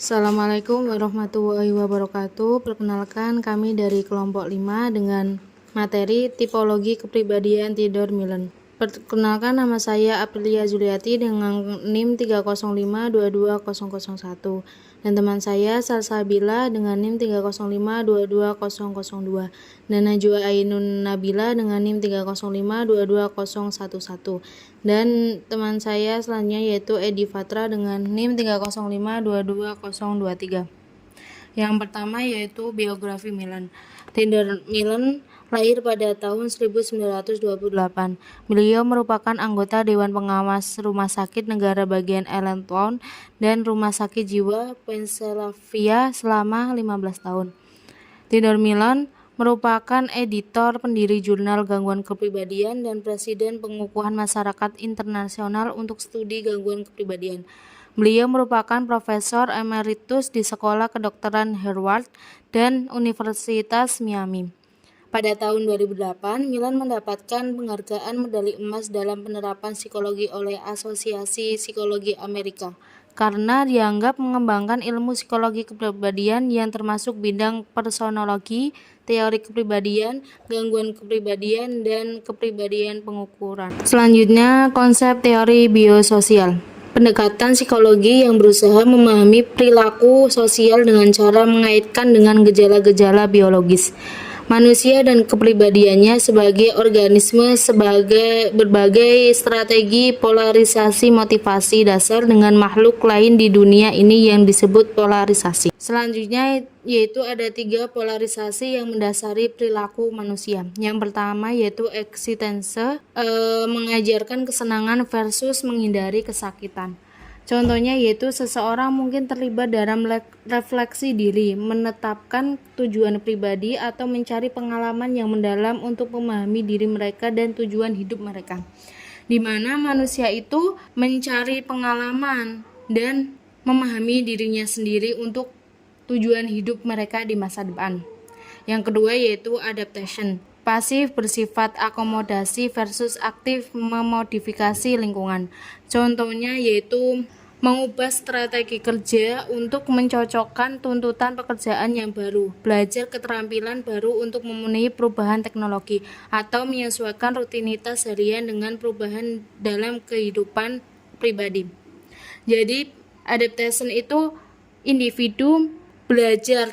Assalamualaikum warahmatullahi wabarakatuh. Perkenalkan, kami dari kelompok 5 dengan materi tipologi kepribadian Theodore Millon. Perkenalkan, nama saya Aprilia Juliati dengan NIM 305220001 dan teman saya Salsabila dengan NIM 305220002 dan Najwa Ainun Nabila dengan NIM 305220011 dan teman saya selanjutnya yaitu Edi Fatra dengan NIM 305220023. Yang pertama yaitu biografi Millon. Theodore Millon lahir pada tahun 1928. Beliau merupakan anggota Dewan Pengawas Rumah Sakit Negara Bagian Allentown dan Rumah Sakit Jiwa Pennsylvania selama 15 tahun. Theodore Millon merupakan editor pendiri jurnal Gangguan Kepribadian dan Presiden Pengukuhan Masyarakat Internasional untuk Studi Gangguan Kepribadian. Beliau merupakan profesor emeritus di Sekolah Kedokteran Harvard dan Universitas Miami. Pada tahun 2008, Millon mendapatkan penghargaan medali emas dalam penerapan psikologi oleh Asosiasi Psikologi Amerika karena dianggap mengembangkan ilmu psikologi kepribadian yang termasuk bidang personologi, teori kepribadian, gangguan kepribadian, dan kepribadian pengukuran. Selanjutnya, konsep teori biososial. Pendekatan psikologi yang berusaha memahami perilaku sosial dengan cara mengaitkan dengan gejala-gejala biologis manusia dan kepribadiannya sebagai organisme sebagai berbagai strategi polarisasi motivasi dasar dengan makhluk lain di dunia ini yang disebut polarisasi. Selanjutnya yaitu ada 3 polarisasi yang mendasari perilaku manusia. Yang pertama yaitu eksistense, mengajarkan kesenangan versus menghindari kesakitan. Contohnya yaitu seseorang mungkin terlibat dalam refleksi diri, menetapkan tujuan pribadi atau mencari pengalaman yang mendalam untuk memahami diri mereka dan tujuan hidup mereka. Di mana manusia itu mencari pengalaman dan memahami dirinya sendiri untuk tujuan hidup mereka di masa depan. Yang kedua yaitu adaptation. Pasif bersifat akomodasi versus aktif memodifikasi lingkungan. Contohnya yaitu mengubah strategi kerja untuk mencocokkan tuntutan pekerjaan yang baru, belajar keterampilan baru untuk memenuhi perubahan teknologi, atau menyesuaikan rutinitas harian dengan perubahan dalam kehidupan pribadi. Jadi adaptation itu individu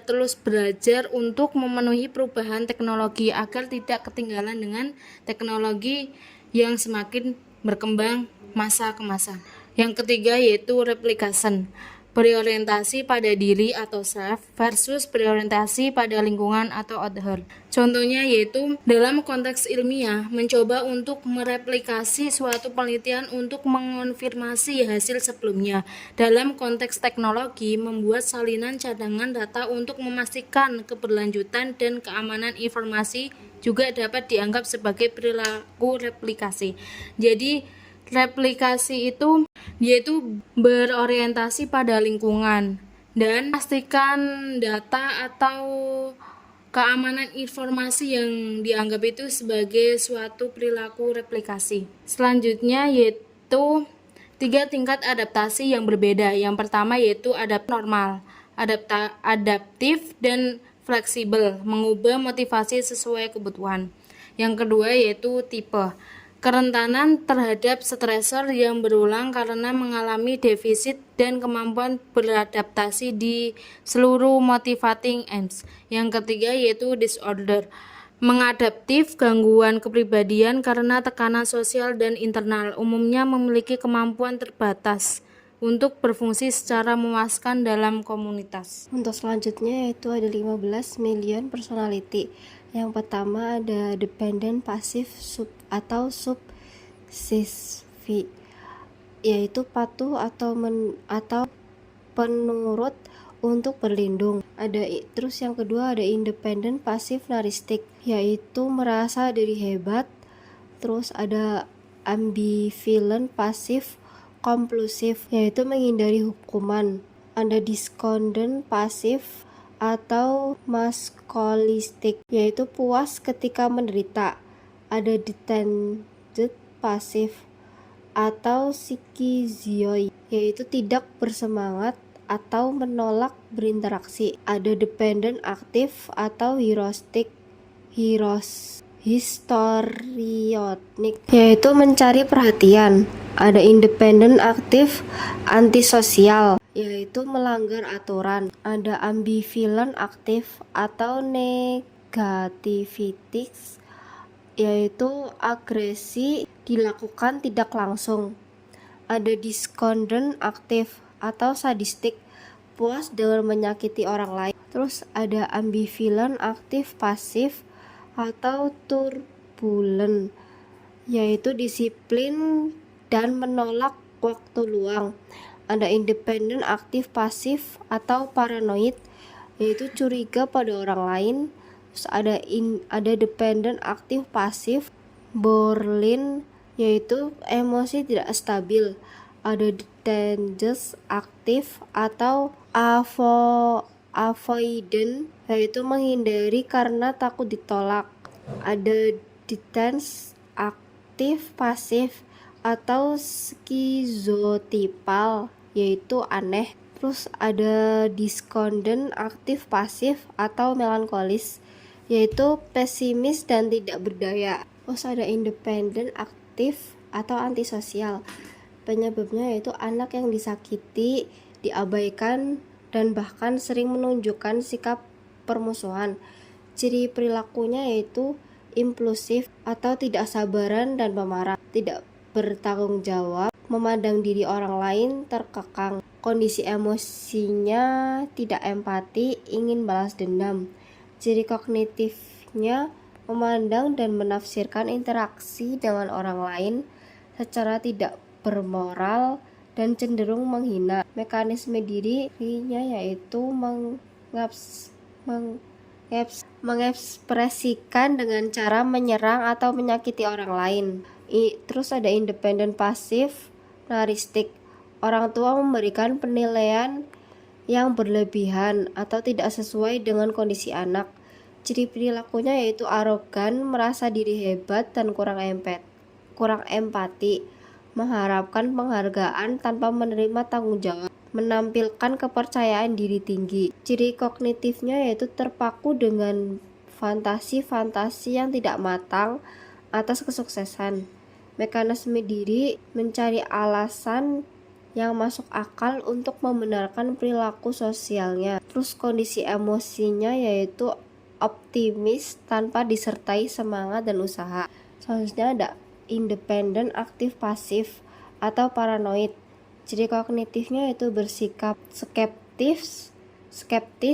terus belajar untuk memenuhi perubahan teknologi agar tidak ketinggalan dengan teknologi yang semakin berkembang masa ke masa. Yang ketiga yaitu replication, berorientasi pada diri atau self versus berorientasi pada lingkungan atau other. Contohnya yaitu dalam konteks ilmiah mencoba untuk mereplikasi suatu penelitian untuk mengonfirmasi hasil sebelumnya. Dalam konteks teknologi membuat salinan cadangan data untuk memastikan keberlanjutan dan keamanan informasi juga dapat dianggap sebagai perilaku replikasi. Jadi replikasi itu yaitu berorientasi pada lingkungan dan pastikan data atau keamanan informasi yang dianggap itu sebagai suatu perilaku replikasi. Selanjutnya yaitu 3 tingkat adaptasi yang berbeda. Yang pertama yaitu normal, adaptif, dan fleksibel, mengubah motivasi sesuai kebutuhan. Yang kedua yaitu tipe, kerentanan terhadap stresor yang berulang karena mengalami defisit dan kemampuan beradaptasi di seluruh motivating aims. Yang ketiga yaitu disorder, mengadaptif, gangguan kepribadian karena tekanan sosial dan internal, umumnya memiliki kemampuan terbatas untuk berfungsi secara memuaskan dalam komunitas. Untuk selanjutnya yaitu ada 15 million personality. Yang pertama ada dependent, pasif, subsistive, yaitu patuh atau penurut untuk berlindung. Terus yang kedua ada independent, pasif, naristik, yaitu merasa diri hebat. Terus ada ambivalent, pasif, kompulsif, yaitu menghindari hukuman. Ada despondent, pasif, atau masochistic, yaitu puas ketika menderita. Ada dejected, pasif, atau schizoi, yaitu tidak bersemangat atau menolak berinteraksi. Ada dependent aktif atau histrionik, yaitu mencari perhatian. Ada independent aktif antisosial, yaitu melanggar aturan. Ada ambivalent aktif atau negativitis, yaitu agresi dilakukan tidak langsung. Ada despondent aktif atau sadistik, puas dengan menyakiti orang lain. Terus ada ambivalent aktif pasif atau turbulent, yaitu disiplin dan menolak waktu luang. Ada independent aktif pasif atau paranoid, yaitu curiga pada orang lain. Terus ada dependent aktif pasif borderline, yaitu emosi tidak stabil. Ada detached aktif atau avoidant, yaitu menghindari karena takut ditolak. Ada detached aktif pasif atau skizotipal, yaitu aneh. Terus ada despondent aktif pasif atau melankolis, yaitu pesimis dan tidak berdaya. Terus ada independent aktif atau antisosial. Penyebabnya yaitu anak yang disakiti, diabaikan, dan bahkan sering menunjukkan sikap permusuhan. Ciri perilakunya yaitu impulsif atau tidak sabaran dan pemarah, tidak bertanggung jawab, memandang diri orang lain terkekang. Kondisi emosinya tidak empati, ingin balas dendam. Ciri kognitifnya memandang dan menafsirkan interaksi dengan orang lain secara tidak bermoral dan cenderung menghina. Mekanisme dirinya yaitu mengekspresikan dengan cara menyerang atau menyakiti orang lain. Terus ada independent pasif naristik. Orang tua memberikan penilaian yang berlebihan atau tidak sesuai dengan kondisi anak. Ciri perilakunya yaitu arogan, merasa diri hebat dan kurang empati, mengharapkan penghargaan tanpa menerima tanggung jawab, menampilkan kepercayaan diri tinggi. Ciri kognitifnya yaitu terpaku dengan fantasi-fantasi yang tidak matang atas kesuksesan. Mekanisme diri mencari alasan yang masuk akal untuk membenarkan perilaku sosialnya. Terus kondisi emosinya yaitu optimis tanpa disertai semangat dan usaha. Selanjutnya ada independent aktif pasif atau paranoid. Ciri kognitifnya yaitu bersikap skeptis,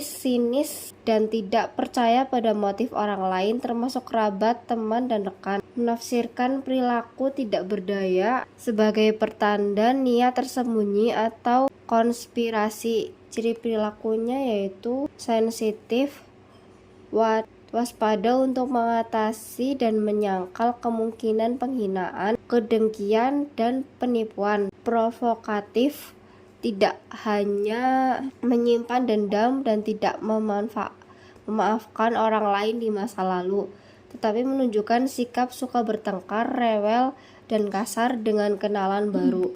sinis, dan tidak percaya pada motif orang lain termasuk kerabat, teman, dan rekan. Menafsirkan perilaku tidak berdaya sebagai pertanda niat tersembunyi atau konspirasi. Ciri perilakunya yaitu sensitif, waspada untuk mengatasi dan menyangkal kemungkinan penghinaan, kedengkian, dan penipuan. Provokatif, tidak hanya menyimpan dendam dan tidak memaafkan orang lain di masa lalu, tetapi menunjukkan sikap suka bertengkar, rewel, dan kasar dengan kenalan baru.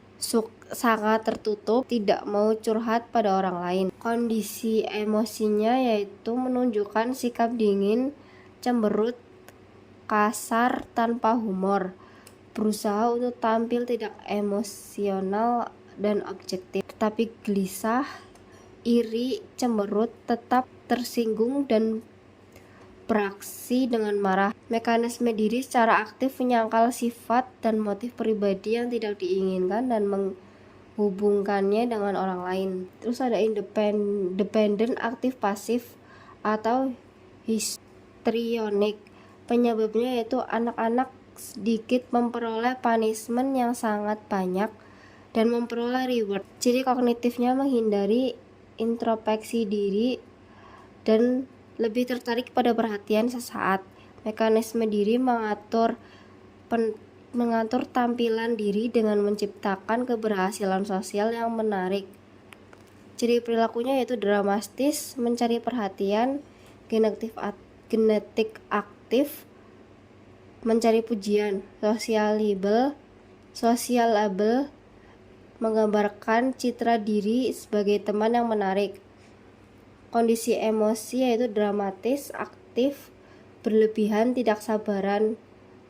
Sangat tertutup, tidak mau curhat pada orang lain. Kondisi emosinya yaitu menunjukkan sikap dingin, cemberut, kasar, tanpa humor, berusaha untuk tampil tidak emosional dan objektif, tetapi gelisah, iri, cemberut, tetap tersinggung, dan beraksi dengan marah. Mekanisme diri secara aktif menyangkal sifat dan motif pribadi yang tidak diinginkan dan menghubungkannya dengan orang lain. Terus ada dependent aktif pasif atau histrionik. Penyebabnya yaitu anak-anak sedikit memperoleh punishment yang sangat banyak dan memperoleh reward. Ciri kognitifnya menghindari introspeksi diri dan lebih tertarik pada perhatian sesaat. Mekanisme diri mengatur tampilan diri dengan menciptakan keberhasilan sosial yang menarik. Ciri perilakunya yaitu dramatis, mencari perhatian, genetik aktif, mencari pujian, socialable, menggambarkan citra diri sebagai teman yang menarik. Kondisi emosi yaitu dramatis, aktif, berlebihan, tidak sabaran,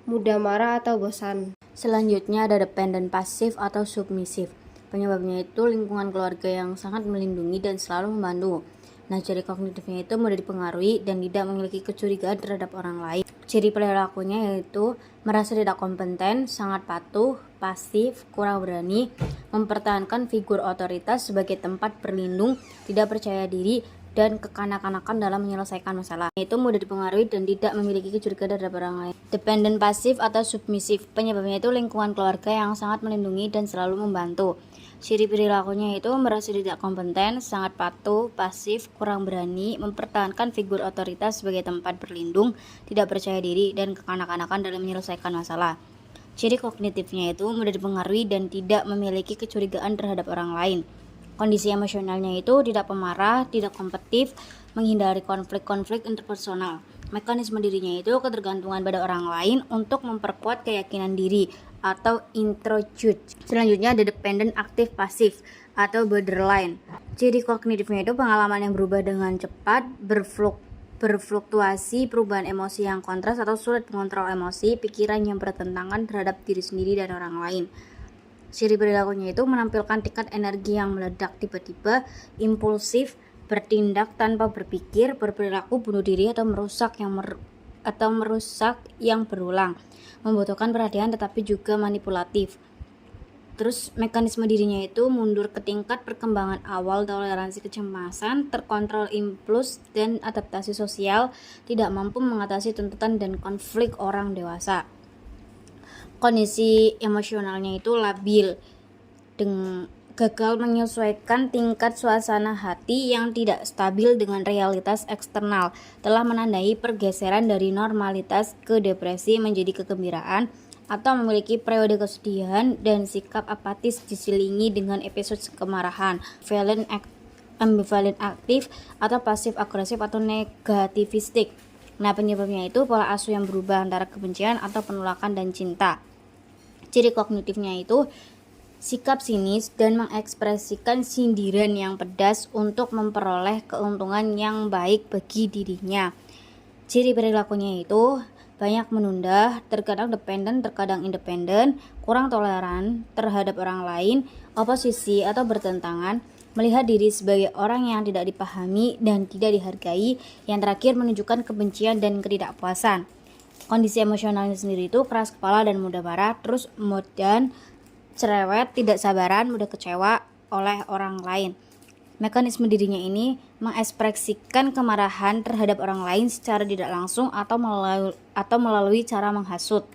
mudah marah atau bosan. Selanjutnya ada dependent pasif atau submisif. Penyebabnya itu lingkungan keluarga yang sangat melindungi dan selalu membantu. Nah, ciri kognitifnya itu mudah dipengaruhi dan tidak memiliki kecurigaan terhadap orang lain. Ciri perilakunya yaitu merasa tidak kompeten, sangat patuh, pasif, kurang berani, mempertahankan figur otoritas sebagai tempat berlindung, tidak percaya diri, dan kekanak-kanakan dalam menyelesaikan masalah. Itu mudah dipengaruhi dan tidak memiliki kecurigaan terhadap orang lain. Dependent pasif atau submisif. Penyebabnya itu lingkungan keluarga yang sangat melindungi dan selalu membantu. Ciri perilakunya itu merasa tidak kompeten, sangat patuh, pasif, kurang berani, mempertahankan figur otoritas sebagai tempat berlindung, tidak percaya diri, dan kekanak-kanakan dalam menyelesaikan masalah. Ciri kognitifnya itu mudah dipengaruhi dan tidak memiliki kecurigaan terhadap orang lain. Kondisi emosionalnya itu tidak pemarah, tidak kompetitif, menghindari konflik-konflik interpersonal. Mekanisme dirinya itu ketergantungan pada orang lain untuk memperkuat keyakinan diri atau introjude. Selanjutnya ada dependent aktif pasif atau borderline. Ciri kognitifnya itu pengalaman yang berubah dengan cepat, berfluktuasi, perubahan emosi yang kontras atau sulit mengontrol emosi, pikiran yang bertentangan terhadap diri sendiri dan orang lain. Ciri perilakunya itu menampilkan tingkat energi yang meledak tiba-tiba, impulsif, bertindak tanpa berpikir, berperilaku bunuh diri atau merusak yang berulang, membutuhkan perhatian tetapi juga manipulatif. Terus mekanisme dirinya itu mundur ke tingkat perkembangan awal, toleransi kecemasan, terkontrol impuls dan adaptasi sosial, tidak mampu mengatasi tuntutan dan konflik orang dewasa. Kondisi emosionalnya itu labil, gagal menyesuaikan tingkat suasana hati yang tidak stabil dengan realitas eksternal, telah menandai pergeseran dari normalitas ke depresi menjadi kegembiraan, atau memiliki periode kesedihan dan sikap apatis diselingi dengan episode kemarahan, ambivalent aktif atau pasif agresif atau negativistik. Nah, penyebabnya itu pola asuh yang berubah antara kebencian atau penolakan dan cinta. Ciri kognitifnya itu sikap sinis dan mengekspresikan sindiran yang pedas untuk memperoleh keuntungan yang baik bagi dirinya. Ciri perilakunya itu banyak menunda, terkadang dependen, terkadang independen, kurang toleran terhadap orang lain, oposisi atau bertentangan, melihat diri sebagai orang yang tidak dipahami dan tidak dihargai, yang terakhir menunjukkan kebencian dan ketidakpuasan. Kondisi emosionalnya sendiri itu keras kepala dan mudah marah, terus mood dan cerewet, tidak sabaran, mudah kecewa oleh orang lain. Mekanisme dirinya ini mengekspresikan kemarahan terhadap orang lain secara tidak langsung atau melalui cara menghasut.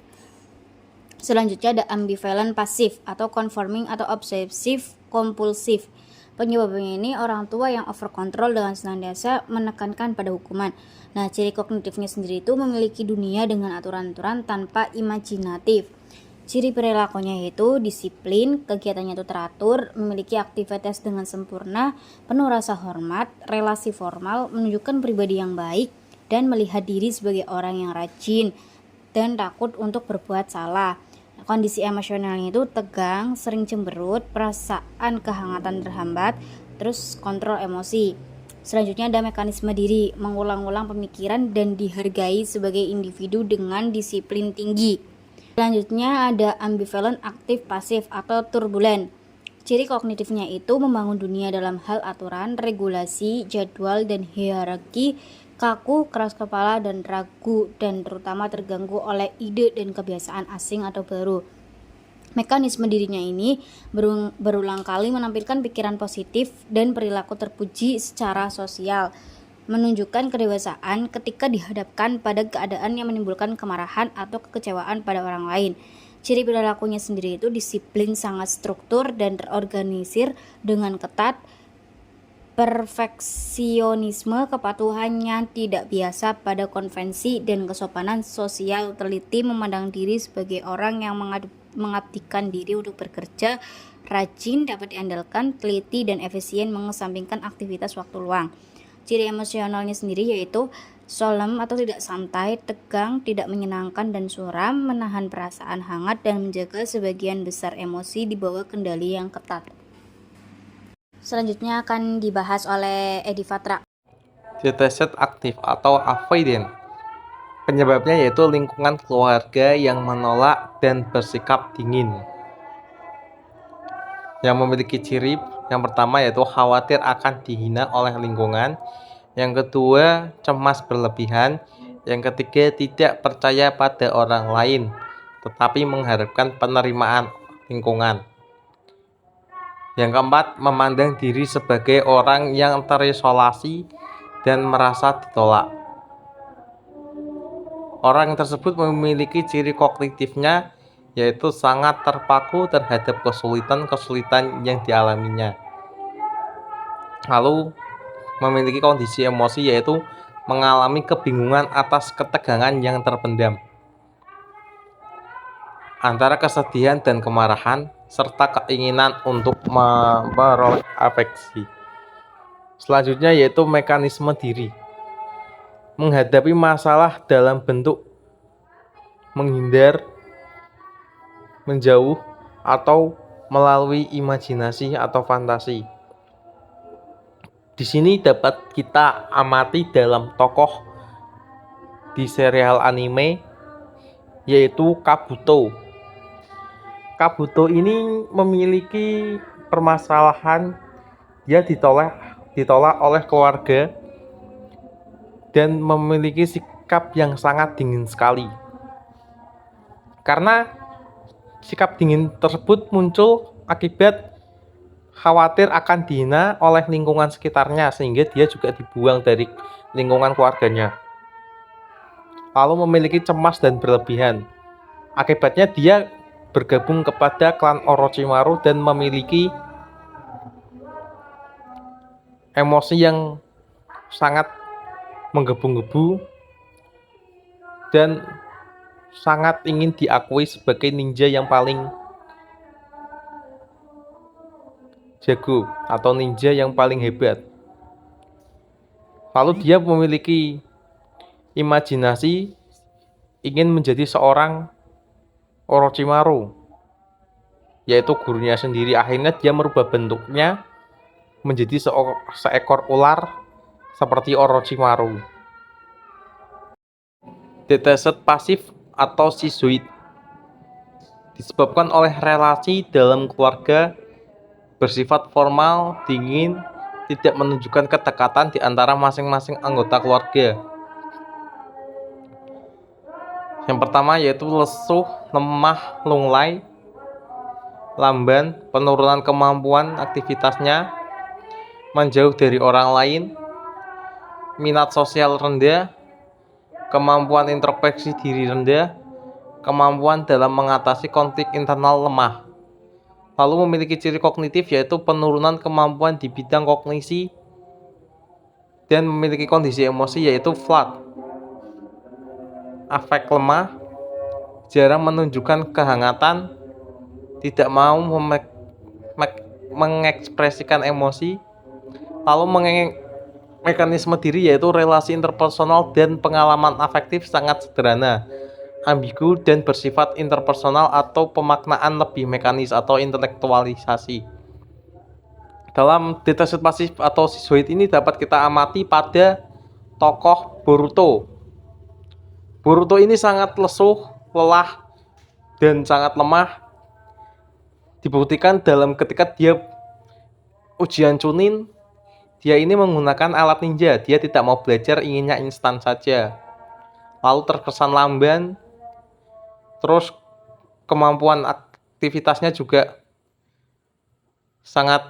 Selanjutnya ada ambivalent pasif atau conforming atau obsesif kompulsif. Penyebabnya ini orang tua yang over control dengan senantiasa menekankan pada hukuman. Nah, ciri kognitifnya sendiri itu memiliki dunia dengan aturan-aturan tanpa imajinatif. Ciri perilakunya yaitu disiplin, kegiatannya itu teratur, memiliki aktivitas dengan sempurna, penuh rasa hormat, relasi formal, menunjukkan pribadi yang baik, dan melihat diri sebagai orang yang rajin dan takut untuk berbuat salah. Kondisi emosionalnya itu tegang, sering cemberut, perasaan kehangatan terhambat, terus kontrol emosi. Selanjutnya ada mekanisme diri, mengulang-ulang pemikiran dan dihargai sebagai individu dengan disiplin tinggi. Selanjutnya ada ambivalent aktif pasif atau turbulent. Ciri kognitifnya itu membangun dunia dalam hal aturan, regulasi, jadwal, dan hierarki, kaku, keras kepala, dan ragu, dan terutama terganggu oleh ide dan kebiasaan asing atau baru. Mekanisme dirinya ini berulang kali menampilkan pikiran positif dan perilaku terpuji secara sosial, menunjukkan kedewasaan ketika dihadapkan pada keadaan yang menimbulkan kemarahan atau kekecewaan pada orang lain. Ciri perilakunya sendiri itu disiplin sangat struktur dan terorganisir dengan ketat, perfeksionisme, kepatuhannya tidak biasa pada konvensi dan kesopanan sosial, teliti, memandang diri sebagai orang yang mengabdikan diri untuk bekerja, rajin, dapat diandalkan, teliti dan efisien, mengesampingkan aktivitas waktu luang. Ciri emosionalnya sendiri yaitu Solemn atau tidak santai, tegang, tidak menyenangkan dan suram, menahan perasaan hangat dan menjaga sebagian besar emosi di bawah kendali yang ketat. Selanjutnya akan dibahas oleh Edi Fatra. Dataset aktif atau avoidant. Penyebabnya yaitu lingkungan keluarga yang menolak dan bersikap dingin. Yang memiliki ciri yang pertama yaitu khawatir akan dihina oleh lingkungan. Yang kedua, cemas berlebihan. Yang ketiga, tidak percaya pada orang lain, tetapi mengharapkan penerimaan lingkungan. Yang keempat, memandang diri sebagai orang yang terisolasi dan merasa ditolak. Orang tersebut memiliki ciri kognitifnya yaitu sangat terpaku terhadap kesulitan-kesulitan yang dialaminya. Lalu memiliki kondisi emosi yaitu mengalami kebingungan atas ketegangan yang terpendam antara kesedihan dan kemarahan serta keinginan untuk memperoleh afeksi. Selanjutnya yaitu mekanisme diri. Menghadapi masalah dalam bentuk menghindar, menjauh, atau melalui imajinasi atau fantasi. Di sini dapat kita amati dalam tokoh di serial anime yaitu Kabuto. Kabuto ini memiliki permasalahan, dia ditolak oleh keluarga dan memiliki sikap yang sangat dingin sekali. Karena sikap dingin tersebut muncul akibat khawatir akan dihina oleh lingkungan sekitarnya sehingga dia juga dibuang dari lingkungan keluarganya. Lalu memiliki cemas dan berlebihan. Akibatnya dia bergabung kepada klan Orochimaru dan memiliki emosi yang sangat menggebu-gebu dan sangat ingin diakui sebagai ninja yang paling jago atau ninja yang paling hebat. Lalu dia memiliki imajinasi ingin menjadi seorang Orochimaru, yaitu gurunya sendiri. Akhirnya dia merubah bentuknya menjadi seekor ular seperti Orochimaru. Dataset pasif atau schizoid disebabkan oleh relasi dalam keluarga bersifat formal, dingin, tidak menunjukkan kedekatan di antara masing-masing anggota keluarga. Yang pertama yaitu lesuh, lemah, lunglai, lamban, penurunan kemampuan aktivitasnya, menjauh dari orang lain, minat sosial rendah, kemampuan introspeksi diri rendah, kemampuan dalam mengatasi konflik internal lemah. Lalu memiliki ciri kognitif yaitu penurunan kemampuan di bidang kognisi dan memiliki kondisi emosi yaitu flat, afek lemah, jarang menunjukkan kehangatan, tidak mau mengekspresikan emosi. Lalu mekanisme diri yaitu relasi interpersonal dan pengalaman afektif sangat sederhana, ambigu dan bersifat interpersonal atau pemaknaan lebih mekanis atau intelektualisasi. Dalam dataset pasif atau schizoid ini dapat kita amati pada tokoh Boruto. Boruto ini sangat lesuh, lelah, dan sangat lemah. Dibuktikan dalam ketika dia ujian Chunin, dia ini menggunakan alat ninja. Dia tidak mau belajar, inginnya instan saja. Lalu terkesan lamban, terus kemampuan aktivitasnya juga sangat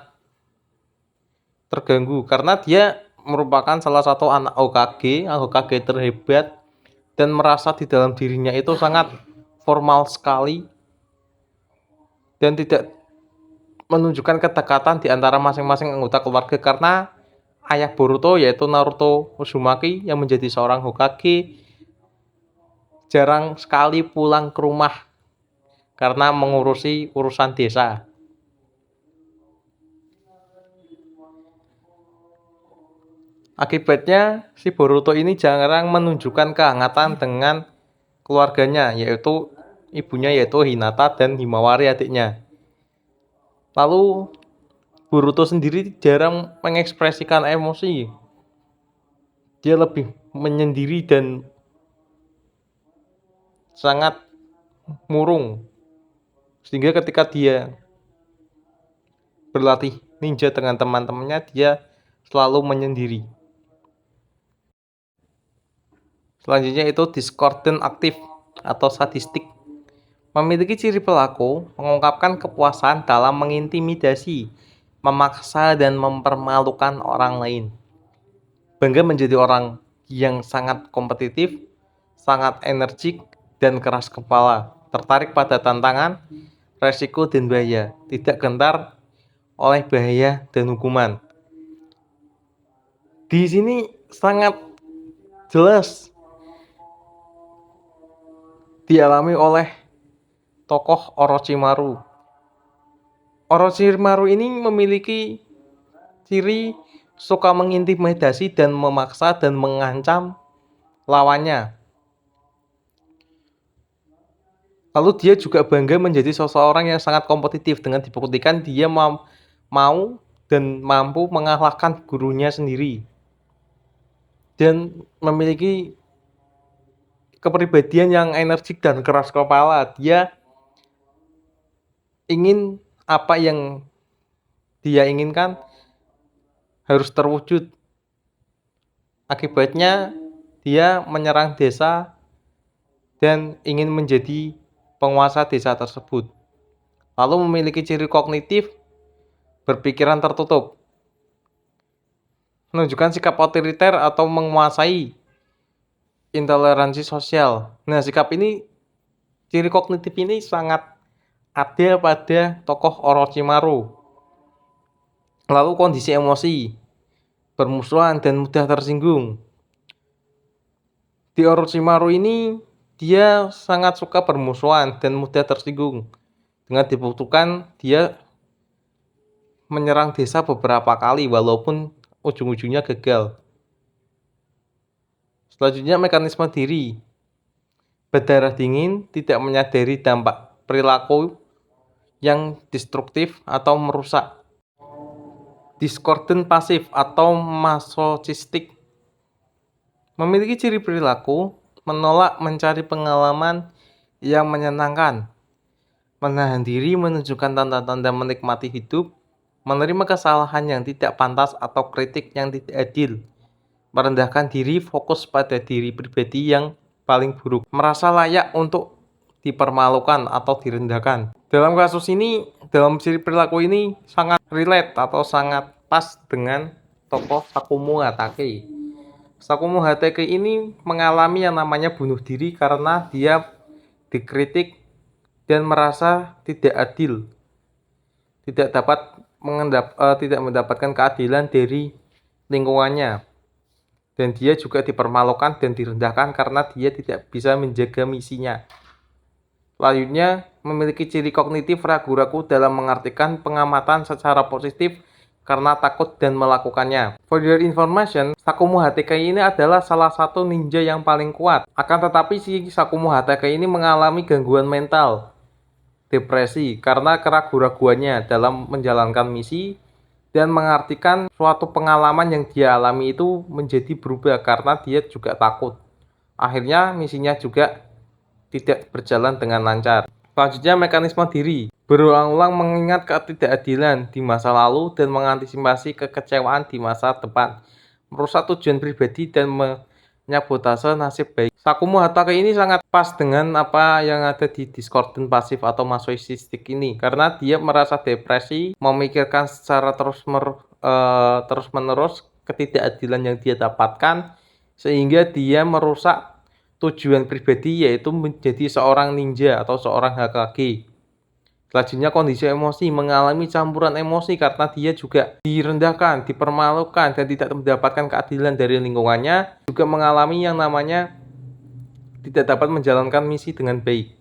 terganggu karena dia merupakan salah satu anak Hokage terhebat dan merasa di dalam dirinya itu sangat formal sekali dan tidak menunjukkan kedekatan di antara masing-masing anggota keluarga karena ayah Boruto yaitu Naruto Uzumaki yang menjadi seorang Hokage jarang sekali pulang ke rumah karena mengurusi urusan desa. Akibatnya, si Boruto ini jarang menunjukkan kehangatan dengan keluarganya, yaitu ibunya yaitu Hinata dan Himawari adiknya. Lalu Boruto sendiri jarang mengekspresikan emosi. Dia lebih menyendiri dan sangat murung. Sehingga ketika dia berlatih ninja dengan teman-temannya, dia selalu menyendiri. Selanjutnya itu discordant aktif atau sadistik. Memiliki ciri pelaku mengungkapkan kepuasan dalam mengintimidasi, memaksa dan mempermalukan orang lain. Bangga menjadi orang yang sangat kompetitif, sangat energik dan keras kepala, tertarik pada tantangan, resiko dan bahaya, tidak gentar oleh bahaya dan hukuman. Di sini sangat jelas dialami oleh tokoh Orochimaru. Orochimaru ini memiliki ciri suka mengintimidasi dan memaksa dan mengancam lawannya. Lalu dia juga bangga menjadi seseorang yang sangat kompetitif dengan dibuktikan dia mau dan mampu mengalahkan gurunya sendiri. Dan memiliki kepribadian yang energik dan keras kepala. Dia ingin apa yang dia inginkan harus terwujud. Akibatnya dia menyerang desa dan ingin menjadi penguasa desa tersebut. Lalu memiliki ciri kognitif, berpikiran tertutup, menunjukkan sikap otoriter atau menguasai, intoleransi sosial. Nah, sikap ini, ciri kognitif ini sangat ada pada tokoh Orochimaru. Lalu kondisi emosi, bermusuhan dan mudah tersinggung. Di Orochimaru ini, dia sangat suka bermusuhan dan mudah tersinggung. Dengan dibuktikan dia menyerang desa beberapa kali walaupun ujung-ujungnya gagal. Selanjutnya mekanisme diri. Berdarah dingin, tidak menyadari dampak perilaku yang destruktif atau merusak. Discordant pasif atau masochistik. Memiliki ciri perilaku menolak mencari pengalaman yang menyenangkan, menahan diri menunjukkan tanda-tanda menikmati hidup, menerima kesalahan yang tidak pantas atau kritik yang tidak adil, merendahkan diri, fokus pada diri pribadi yang paling buruk, merasa layak untuk dipermalukan atau direndahkan. Dalam kasus ini, dalam ciri perilaku ini sangat relate atau sangat pas dengan tokoh Sakumo Hatake. Sakumo Hatake ini mengalami yang namanya bunuh diri karena dia dikritik dan merasa tidak adil, tidak mendapatkan keadilan dari lingkungannya, dan dia juga dipermalukan dan direndahkan karena dia tidak bisa menjaga misinya. Selanjutnya, memiliki ciri kognitif ragu-ragu dalam mengartikan pengamatan secara positif karena takut dan melakukannya. For your information, Sakumo Hatake ini adalah salah satu ninja yang paling kuat. Akan tetapi si Sakumo Hatake ini mengalami gangguan mental, depresi, karena keraguan-raguannya dalam menjalankan misi dan mengartikan suatu pengalaman yang dia alami itu menjadi berubah karena dia juga takut. Akhirnya misinya juga tidak berjalan dengan lancar. Selanjutnya mekanisme diri. Berulang-ulang mengingat ketidakadilan di masa lalu dan mengantisipasi kekecewaan di masa depan. Merusak tujuan pribadi dan menyabotase nasib baik. Sakumo Hatake ini sangat pas dengan apa yang ada di discordant pasif atau masochistik ini. Karena dia merasa depresi, memikirkan secara terus-menerus ketidakadilan yang dia dapatkan, sehingga dia merusak tujuan pribadi yaitu menjadi seorang ninja atau seorang Hokage. Selanjutnya kondisi emosi, mengalami campuran emosi karena dia juga direndahkan, dipermalukan, dan tidak mendapatkan keadilan dari lingkungannya. Juga mengalami yang namanya tidak dapat menjalankan misi dengan baik.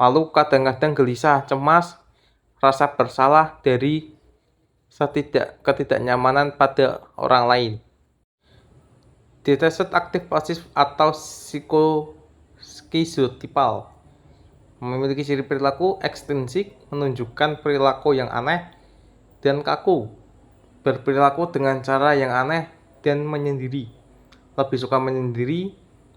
Lalu kadang-kadang gelisah, cemas, rasa bersalah dari ketidaknyamanan pada orang lain. Deteset aktif pasif atau skizotipal memiliki ciri perilaku ekstrinsik, menunjukkan perilaku yang aneh dan kaku, berperilaku dengan cara yang aneh dan menyendiri, lebih suka menyendiri,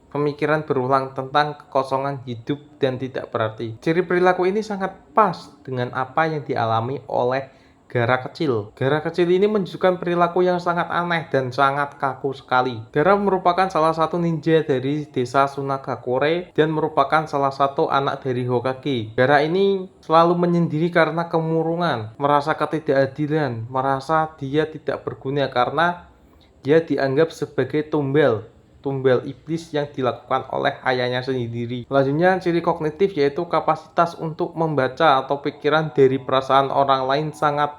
pemikiran berulang tentang kekosongan hidup dan tidak berarti. Ciri perilaku ini sangat pas dengan apa yang dialami oleh Gara kecil. Gara kecil ini menunjukkan perilaku yang sangat aneh dan sangat kaku sekali. Gara merupakan salah satu ninja dari desa Sunagakure dan merupakan salah satu anak dari Hokage. Gara ini selalu menyendiri karena kemurungan, merasa ketidakadilan, merasa dia tidak berguna karena dia dianggap sebagai tumbal iblis yang dilakukan oleh ayahnya sendiri. Selanjutnya, ciri kognitif yaitu kapasitas untuk membaca atau pikiran dari perasaan orang lain sangat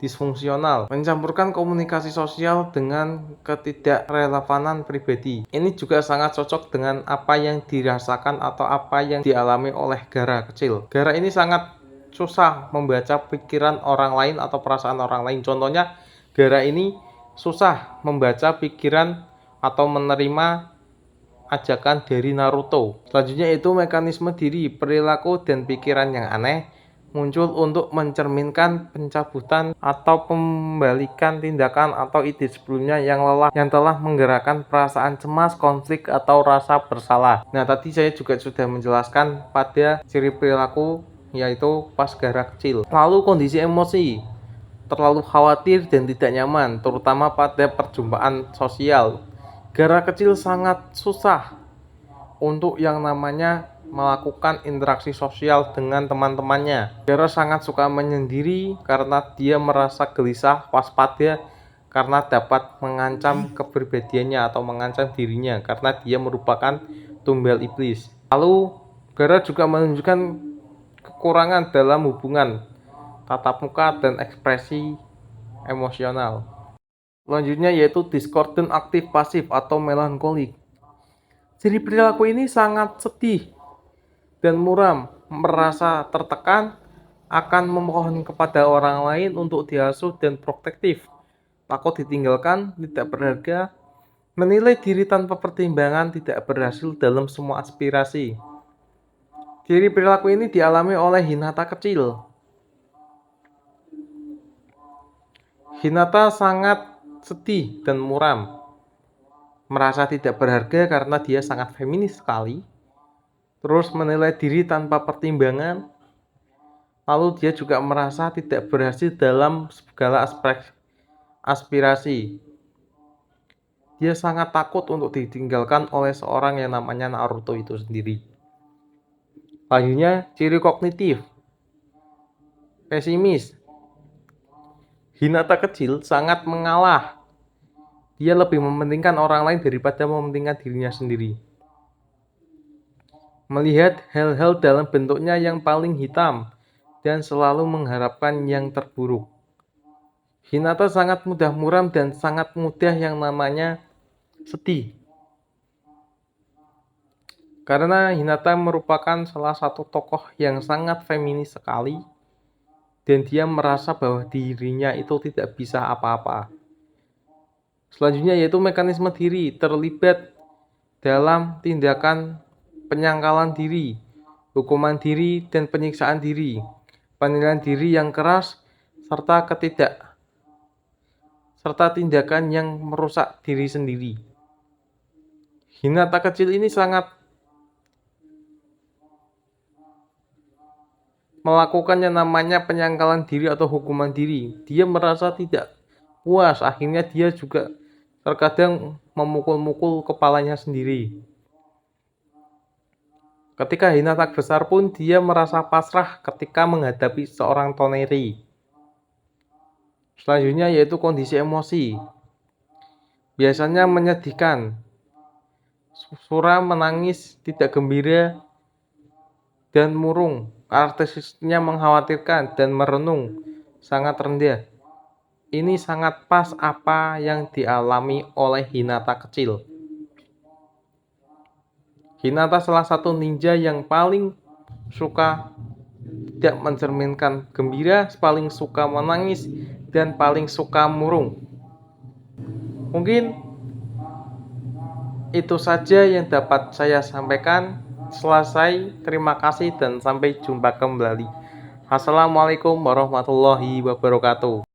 disfungsional, mencampurkan komunikasi sosial dengan ketidakrelevanan pribadi. Ini juga sangat cocok dengan apa yang dirasakan atau apa yang dialami oleh Gara kecil. Gara ini sangat susah membaca pikiran orang lain atau perasaan orang lain. Contohnya, Gara ini susah membaca pikiran atau menerima ajakan dari Naruto. Selanjutnya itu mekanisme diri, perilaku dan pikiran yang aneh muncul untuk mencerminkan pencabutan atau pembalikan tindakan atau ide sebelumnya yang lelah yang telah menggerakkan perasaan cemas, konflik atau rasa bersalah. Nah, tadi saya juga sudah menjelaskan pada ciri perilaku yaitu pas Gara kecil. Lalu kondisi emosi, terlalu khawatir dan tidak nyaman, terutama pada perjumpaan sosial. Gara kecil sangat susah untuk yang namanya melakukan interaksi sosial dengan teman-temannya. Gara sangat suka menyendiri karena dia merasa gelisah, waspada karena dapat mengancam kepribadiannya atau mengancam dirinya karena dia merupakan tumbal iblis. Lalu Gara juga menunjukkan kekurangan dalam hubungan, tatap muka dan ekspresi emosional. Selanjutnya yaitu discordant aktif pasif atau melankolik. Ciri perilaku ini sangat sedih dan muram, merasa tertekan, akan memohon kepada orang lain untuk diasuh dan protektif, takut ditinggalkan, tidak berharga, menilai diri tanpa pertimbangan, tidak berhasil dalam semua aspirasi. Ciri perilaku ini dialami oleh Hinata kecil. Hinata sangat sedih dan muram, merasa tidak berharga karena dia sangat feminis sekali, terus menilai diri tanpa pertimbangan, lalu dia juga merasa tidak berhasil dalam segala aspirasi. Dia sangat takut untuk ditinggalkan oleh seorang yang namanya Naruto itu sendiri. Selanjutnya, ciri kognitif, pesimis. Hinata kecil sangat mengalah. Dia lebih mementingkan orang lain daripada mementingkan dirinya sendiri. Melihat hal-hal dalam bentuknya yang paling hitam dan selalu mengharapkan yang terburuk. Hinata sangat mudah muram dan sangat mudah yang namanya sedih. Karena Hinata merupakan salah satu tokoh yang sangat feminis sekali. Dan dia merasa bahwa dirinya itu tidak bisa apa-apa. Selanjutnya yaitu mekanisme diri, terlibat dalam tindakan penyangkalan diri, hukuman diri dan penyiksaan diri, penilaian diri yang keras, serta tindakan yang merusak diri sendiri. Hinata kecil ini sangat melakukan yang namanya penyangkalan diri atau hukuman diri. Dia merasa tidak puas, akhirnya dia juga terkadang memukul-mukul kepalanya sendiri. Ketika Hinata besar pun dia merasa pasrah ketika menghadapi seorang Toneri. Selanjutnya yaitu kondisi emosi. Biasanya menyedihkan, suram, menangis, tidak gembira, dan murung. Karakteristiknya mengkhawatirkan dan merenung, sangat rendah. Ini sangat pas apa yang dialami oleh Hinata kecil. Hinata salah satu ninja yang paling suka tidak mencerminkan gembira, paling suka menangis, dan paling suka murung. Mungkin Itu saja yang dapat saya sampaikan. Selesai, terima kasih dan sampai jumpa kembali. Assalamualaikum warahmatullahi wabarakatuh.